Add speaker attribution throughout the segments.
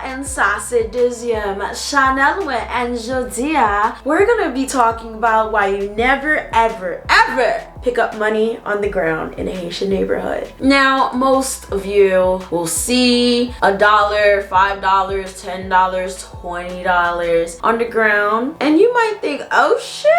Speaker 1: and ça c'est deuxième Chanel and Jodia. We're gonna be talking about why you never ever pick up money on the ground in a Haitian neighborhood. Now, most of you will see $1, $5, $10, $20 on the ground, and you might think, oh shit,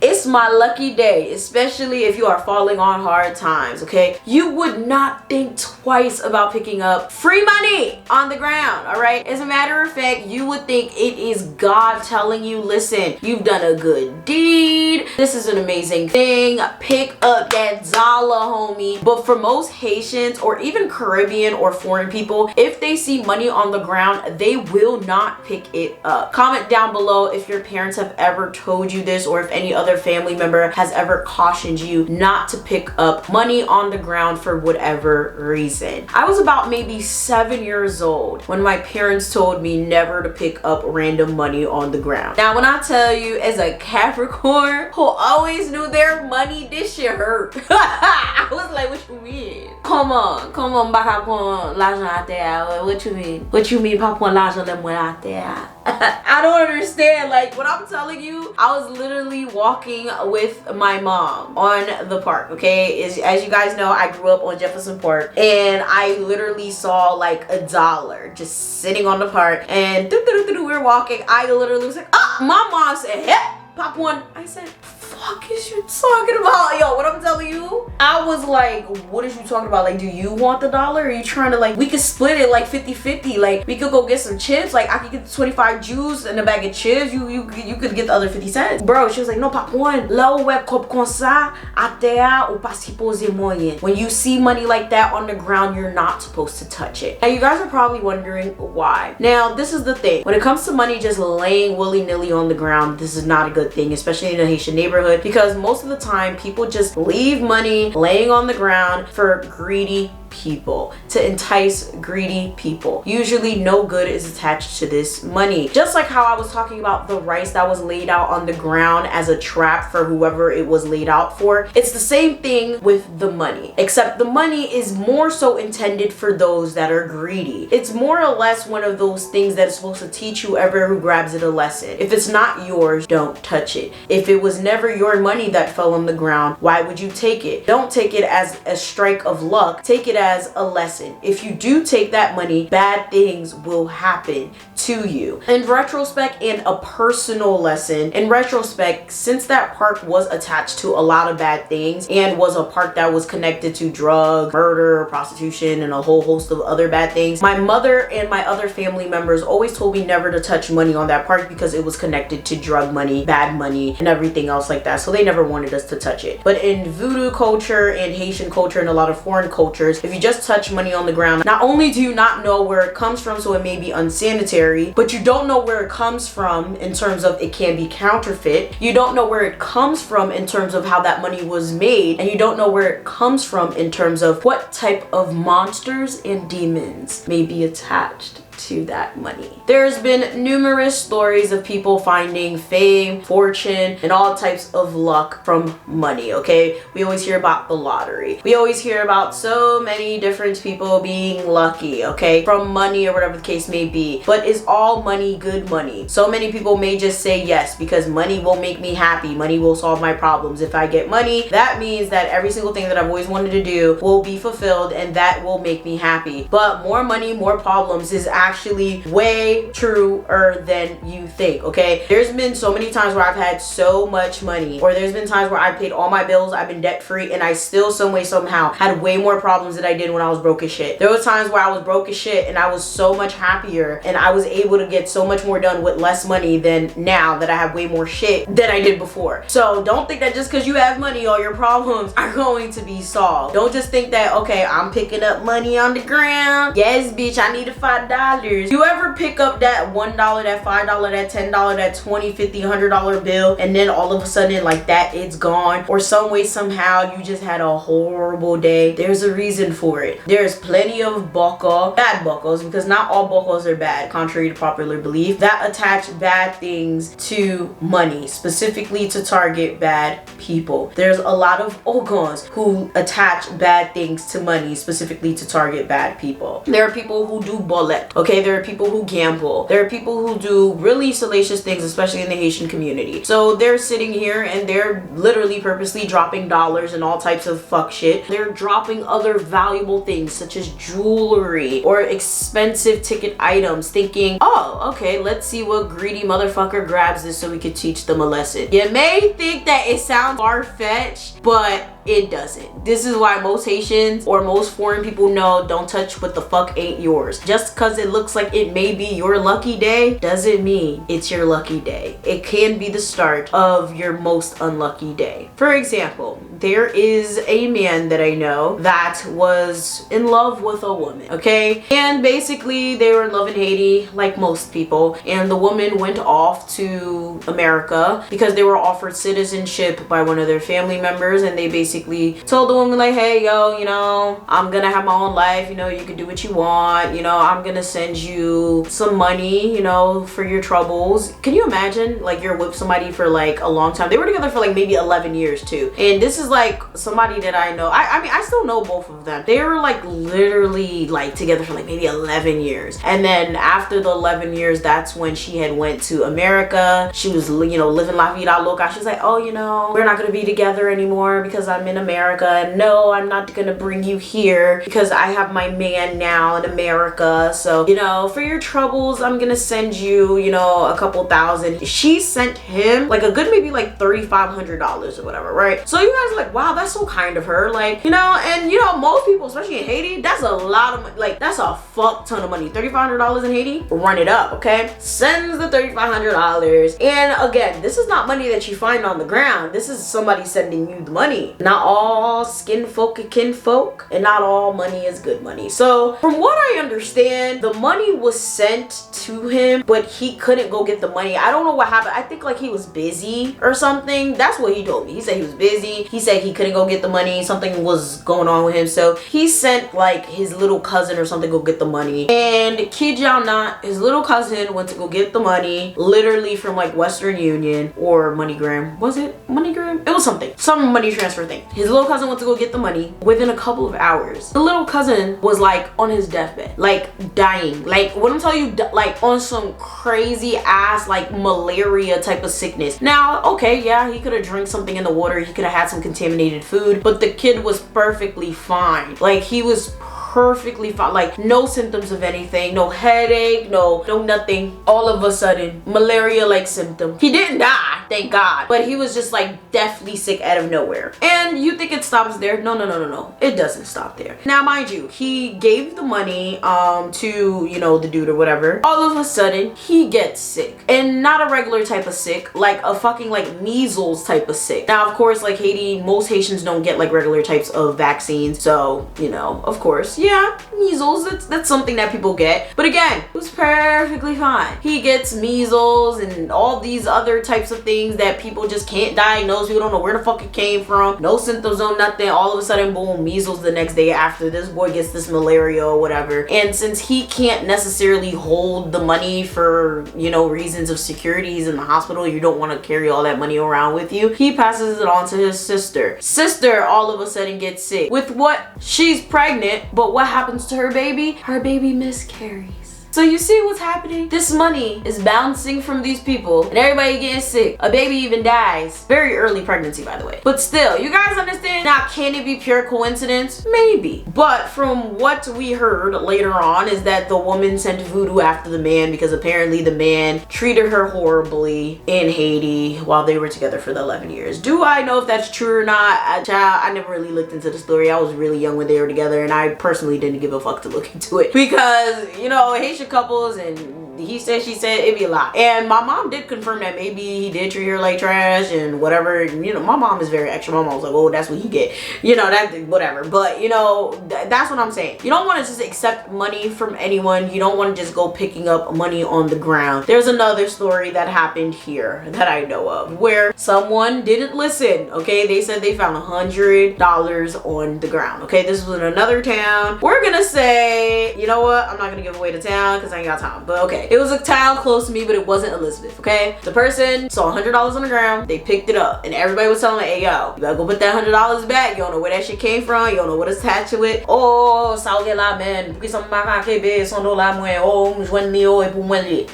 Speaker 1: it's my lucky day, especially if you are falling on hard times, okay? You would not think twice about picking up free money on the ground, all right? As a matter of fact, you would think it is God telling you, listen, you've done a good deed. This is an amazing thing. Pick up that dollar, homie. But for most Haitians or even Caribbean or foreign people, if they see money on the ground, they will not pick it up. Comment down below if your parents have ever told you this, or if any other family member has ever cautioned you not to pick up money on the ground for whatever reason. I was about maybe 7 years old when my parents told me never to pick up random money on the ground. Now, when I tell you, as a Capricorn who always knew their money, this shit hurt. I was like, what you mean? Come on, baka pon l'argent à terre. What you mean? What you mean, pa pon l'argent de moi à terre? I don't understand. Like, what I'm telling you, I was literally walking with my mom on the park, okay? As you guys know, I grew up on Jefferson Park, and I literally saw like $1 just sitting on the park, and we were walking. I literally was like, ah! My mom said, hey, pop one. I said, fuck is you talking about? Yo, what I'm telling you, I was like, what is you talking about? Like, do you want the dollar? Are you trying to, like, we could split it like 50-50. Like, we could go get some chips. Like, I could get the 25 juice and a bag of chips. You could get the other 50 cents. Bro, she was like, no, pop one. Là où est comme ça, à terre, ou pas supposé moyen. When you see money like that on the ground, you're not supposed to touch it. Now, you guys are probably wondering why. Now, this is the thing. When it comes to money just laying willy-nilly on the ground, this is not a good thing, especially in a Haitian neighborhood, because most of the time people just leave money laying on the ground for greedy people, to entice greedy people. Usually no good is attached to this money. Just like how I was talking about the rice that was laid out on the ground as a trap for whoever it was laid out for, it's the same thing with the money, except the money is more so intended for those that are greedy. It's more or less one of those things that is supposed to teach whoever who grabs it a lesson. If it's not yours, don't touch it. If it was never your money that fell on the ground, why would you take it? Don't take it as a strike of luck. Take it as a lesson. If you do take that money, bad things will happen to you. In retrospect, and a personal lesson, in retrospect, since that park was attached to a lot of bad things and was a park that was connected to drugs, murder, prostitution, and a whole host of other bad things, my mother and my other family members always told me never to touch money on that park because it was connected to drug money, bad money, and everything else like that. So they never wanted us to touch it. But in Voodoo culture and Haitian culture and a lot of foreign cultures, if you just touch money on the ground, not only do you not know where it comes from, so it may be unsanitary, but you don't know where it comes from in terms of it can be counterfeit. You don't know where it comes from in terms of how that money was made, and you don't know where it comes from in terms of what type of monsters and demons may be attached to that money. There's been numerous stories of people finding fame, fortune, and all types of luck from money, okay? We always hear about the lottery. We always hear about so many different people being lucky, okay? From money or whatever the case may be. But is all money good money? So many people may just say yes, because money will make me happy. Money will solve my problems. If I get money, that means that every single thing that I've always wanted to do will be fulfilled, and that will make me happy. But more money, more problems is actually way truer than you think, okay? There's been so many times where I've had so much money, or there's been times where I paid all my bills, I've been debt free, and I still some way somehow had way more problems than I did when I was broke as shit. There was times where I was broke as shit and I was so much happier, and I was able to get so much more done with less money than now that I have way more shit than I did before. So don't think that just because you have money, all your problems are going to be solved. Don't just think that, okay, I'm picking up money on the ground. Yes, bitch, I need $5. You ever pick up that $1, that $5, that $10, that $20, $50, $100 bill, and then all of a sudden, like that, it's gone? Or some way, somehow, you just had a horrible day? There's a reason for it. There's plenty of bad buckles, because not all buckles are bad, contrary to popular belief, that attach bad things to money, specifically to target bad people. There's a lot of ogons who attach bad things to money, specifically to target bad people. There are people who do bullet, okay? Okay, there are people who gamble. There are people who do really salacious things, especially in the Haitian community. So they're sitting here and they're literally purposely dropping dollars and all types of fuck shit. They're dropping other valuable things such as jewelry or expensive ticket items, thinking, oh, okay, let's see what greedy motherfucker grabs this so we could teach them a lesson. You may think that it sounds far-fetched, but it doesn't. This is why most Haitians or most foreign people know don't touch what the fuck ain't yours. Just because it looks like it may be your lucky day doesn't mean it's your lucky day. It can be the start of your most unlucky day. For example, there is a man that I know that was in love with a woman, okay? And basically they were in love in Haiti like most people, and the woman went off to America because they were offered citizenship by one of their family members, and they basically told the woman like, hey, yo, you know, I'm gonna have my own life, you know, you can do what you want, you know, I'm gonna send you some money, you know, for your troubles. Can you imagine, like, you're with somebody for like a long time? They were together for like maybe 11 years too, and this is like somebody that I know. I mean, I still know both of them. They were like literally like together for like maybe 11 years, and then after the 11 years, that's when she had went to America. She was, you know, living la vida loca. She's like, oh, you know, we're not gonna be together anymore because I'm in America. No, I'm not gonna bring you here because I have my man now in America. So, you know, for your troubles, I'm gonna send you, you know, a couple thousand. She sent him like a good maybe like $3,500 or whatever, right? So you guys are like, wow, that's so kind of her. Like, you know, and you know, most people, especially in Haiti, that's a lot of money. Like, that's a fuck ton of money. $3,500 in Haiti, run it up, okay? Sends the $3,500. And again, this is not money that you find on the ground. This is somebody sending you the money. Not all skin folk are kin folk, and not all money is good money. So from what I understand, the money was sent to him, but he couldn't go get the money. I don't know what happened. I think like he was busy or something. That's what he told me. He said he was busy. He said he couldn't go get the money. Something was going on with him. So he sent like his little cousin or something go get the money. And kid y'all not, his little cousin went to go get the money literally from like Western Union or MoneyGram. Was it MoneyGram? It was something. Some money transfer thing. His little cousin went to go get the money. Within a couple of hours, the little cousin was like on his deathbed, like dying. Like when I'm telling you, like on some crazy ass like malaria type of sickness. Now, okay, yeah, he could have drank something in the water. He could have had some contaminated food, but the kid was perfectly fine. Like he was perfectly fine, like no symptoms of anything, no headache, no nothing. All of a sudden, malaria like symptom. He didn't die, thank God, but he was just like deathly sick out of nowhere. And you think it stops there? No, it doesn't stop there. Now mind you, he gave the money to, you know, the dude or whatever. All of a sudden he gets sick, and not a regular type of sick, like a fucking like measles type of sick. Now of course, like Haiti, most Haitians don't get like regular types of vaccines, so you know, of course, yeah, measles, that's something that people get. But again, it was perfectly fine. He gets measles and all these other types of things that people just can't diagnose. People don't know where the fuck it came from. No symptoms, no nothing. All of a sudden, boom, measles the next day after this boy gets this malaria or whatever. And since he can't necessarily hold the money for, you know, reasons of security, he's in the hospital, you don't want to carry all that money around with you. He passes it on to his sister. Sister all of a sudden gets sick. With what? She's pregnant, but what happens to her baby? Her baby miscarries. So you see what's happening? This money is bouncing from these people and everybody getting sick. A baby even dies. Very early pregnancy, by the way. But still, you guys understand? Now, can it be pure coincidence? Maybe. But from what we heard later on is that the woman sent voodoo after the man because apparently the man treated her horribly in Haiti while they were together for the 11 years. Do I know if that's true or not? Child, I never really looked into the story. I was really young when they were together, and I personally didn't give a fuck to look into it because, you know, Haitian couples and he said, she said, it'd be a lot. And my mom did confirm that maybe he did treat her like trash and whatever. You know, my mom is very extra. My mom was like, oh, that's what he get. You know, that whatever. But you know, that's what I'm saying. You don't want to just accept money from anyone. You don't want to just go picking up money on the ground. There's another story that happened here that I know of where someone didn't listen. Okay, they said they found $100 on the ground. Okay, this was in another town. We're gonna say, you know what? I'm not gonna give away the town. down because I ain't got time. But okay, it was a town close to me, but it wasn't Elizabeth. Okay, the person saw $100 on the ground. They picked it up, and everybody was telling me, "Hey yo, you better go put that $100 back. You don't know where that shit came from. You don't know what it's attached to it. Oh, salve lá, man. Porque são macaquebe, são do lá, mãe. Oh,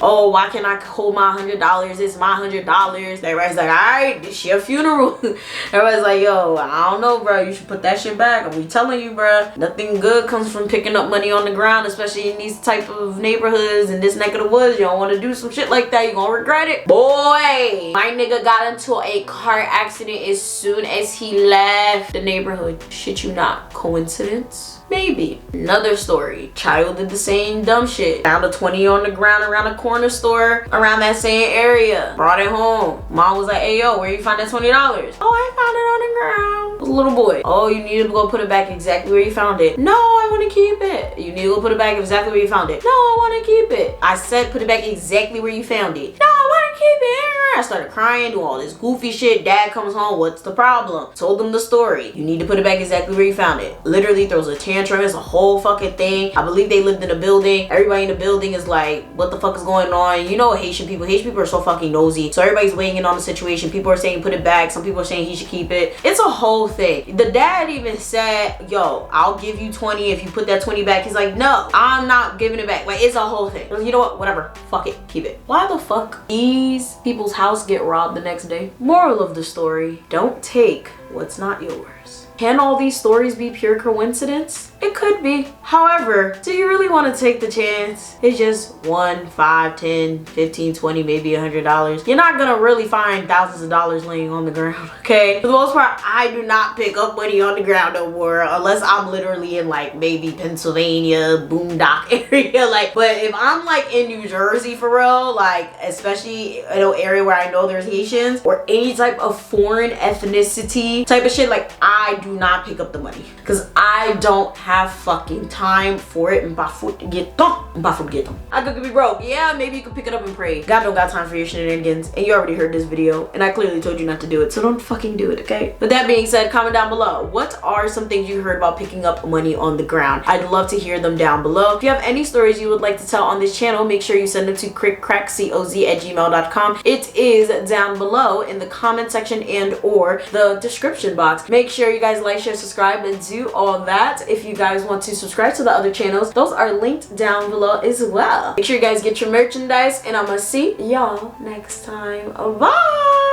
Speaker 1: oh, why can't I hold my $100? It's my $100." Everybody's like, alright, this your funeral. Everybody's like, yo, I don't know, bro. You should put that shit back. I'm telling you, bro. Nothing good comes from picking up money on the ground, especially in these type of neighborhoods in this neck of the woods. You don't want to do some shit like that. You're gonna regret it. Boy, my nigga got into a car accident as soon as he left the neighborhood. Shit you not. Coincidence? Maybe. Another story. Child did the same dumb shit. Found a 20 on the ground around a corner store around that same area. Brought it home. Mom was like, hey yo, where you find that $20? Oh, I found it on the ground. It was a little boy. Oh, you need to go put it back exactly where you found it. No, I want to keep it. You need to go put it back exactly where you found it. No, I want to keep it. I said put it back exactly where you found it. No, I want to keep it. I started crying, doing all this goofy shit. Dad comes home. What's the problem? Told them the story. You need to put it back exactly where you found it. Literally throws a tantrum. It's a whole fucking thing. I believe they lived in a building. Everybody in the building is like, what the fuck is going on? You know, Haitian people are so fucking nosy. So everybody's weighing in on the situation. People are saying put it back. Some people are saying he should keep it. It's a whole thing. The dad even said, yo, I'll give you 20 if you put that 20 back. He's like, no, I'm not giving it back. Like, it's a whole thing. You know what? Whatever. Fuck it. Keep it. Why the fuck these people's house get robbed the next day? Moral of the story, don't take what's not yours. Can all these stories be pure coincidence? It could be. However, do you really want to take the chance? It's just 1, 5, 10, 15, 20, maybe $100. You're not gonna really find thousands of dollars laying on the ground, okay? For the most part, I do not pick up money on the ground no more unless I'm literally in like maybe Pennsylvania, boondock area. Like, but if I'm like in New Jersey for real, like especially in an area where I know there's Haitians or any type of foreign ethnicity type of shit, like I do not pick up the money because I don't have fucking time for it. I could be broke. Yeah, maybe you could pick it up and pray. God don't got time for your shenanigans, and you already heard this video, and I clearly told you not to do it, so don't fucking do it, okay? With that being said, comment down below. What are some things you heard about picking up money on the ground? I'd love to hear them down below. If you have any stories you would like to tell on this channel, make sure you send them to crickcrackcoz@gmail.com. It is down below in the comment section and or the description box. Make sure you guys like, share, subscribe, and do all that. If you guys want to subscribe to the other channels, those are linked down below as well. Make sure you guys get your merchandise, and I'm gonna see y'all next time. Bye.